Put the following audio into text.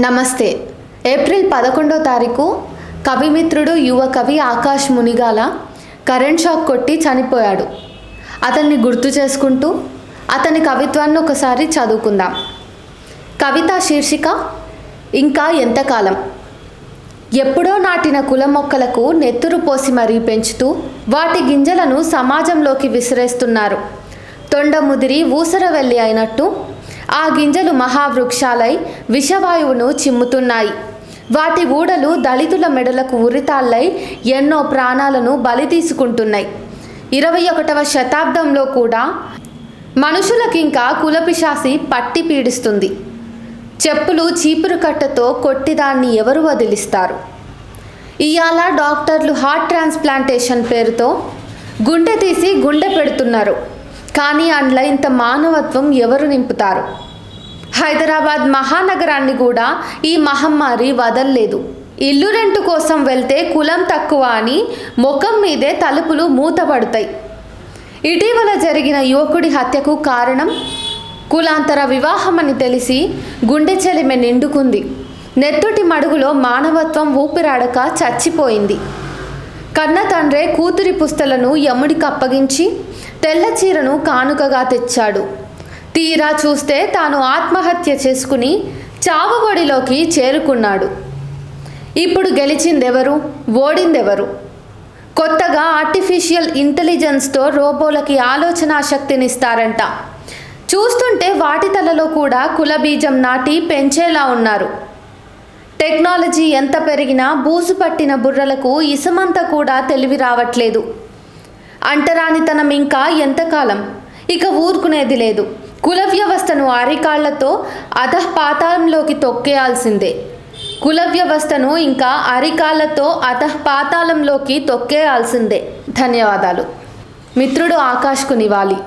నమస్తే. ఏప్రిల్ 11వ తారీఖు కవిమిత్రుడు యువ కవి ఆకాష్ మునిగాల కరెంట్ షాక్ కొట్టి చనిపోయాడు. అతన్ని గుర్తు చేసుకుంటూ అతని కవిత్వాన్ని ఒకసారి చదువుకుందాం. కవిత శీర్షిక ఇంకా ఎంతకాలం. ఎప్పుడో నాటిన కుల మొక్కలకు నెత్తురు పోసి మరీ పెంచుతూ వాటి గింజలను సమాజంలోకి విసిరేస్తున్నారు. తొండ ముదిరి ఊసరవెల్లి అయినట్టు ఆ గింజలు మహావృక్షాలై విషవాయువును చిమ్ముతున్నాయి. వాటి ఊడలు దళితుల మెడలకు ఉరితాళ్ళై ఎన్నో ప్రాణాలను బలి తీసుకుంటున్నాయి. 21వ శతాబ్దంలో కూడా మనుషులకింకా కులపిశాసి పట్టి పీడిస్తుంది. చెప్పులు చీపురు కట్టతో కొట్టిదాన్ని ఎవరు వదిలిస్తారు? ఇవాళ డాక్టర్లు హార్ట్ ట్రాన్స్ప్లాంటేషన్ పేరుతో గుండె తీసి గుండె పెడుతున్నారు. కానీ అందులో ఇంత మానవత్వం ఎవరు నింపుతారు? హైదరాబాద్ మహానగరాన్ని కూడా ఈ మహమ్మారి వదల్లేదు. ఇల్లు రెంటు కోసం వెళ్తే కులం తక్కువ అని ముఖం మీదే తలుపులు మూతపడతాయి. ఇటీవల జరిగిన యువకుడి హత్యకు కారణం కులాంతర వివాహమని తెలిసి గుండె చెలిమె నిండుకుంది. నెత్తుటి మడుగులో మానవత్వం ఊపిరాడక చచ్చిపోయింది. కన్న తండ్రే కూతురి పుస్తలను యముడికి అప్పగించి తెల్ల చీరను కానుకగా తెచ్చాడు. తీరా చూస్తే తాను ఆత్మహత్య చేసుకుని చావుబడిలోకి చేరుకున్నాడు. ఇప్పుడు గెలిచిందెవరు, ఓడిందెవరు? కొత్తగా ఆర్టిఫిషియల్ ఇంటెలిజెన్స్తో రోబోలకి ఆలోచనా శక్తినిస్తారంట. చూస్తుంటే వాటి తలలో కూడా కులబీజం నాటి పెంచేలా ఉన్నారు. టెక్నాలజీ ఎంత పెరిగినా బూజు పట్టిన బుర్రలకు ఇసమంతా కూడా తెలివి రావట్లేదు. అంటరానితనం ఇంకా ఎంతకాలం? ఇక ఊరుకునేది లేదు. కుల వ్యవస్థను అరికాళ్లతో అధఃపాతాళంలోకి తొక్కేయాల్సిందే. కుల వ్యవస్థను ఇంకా అరికాళ్లతో అధఃపాతాళంలోకి తొక్కేయాల్సిందే. ధన్యవాదాలు. మిత్రుడు ఆకాష్కు నివాళి.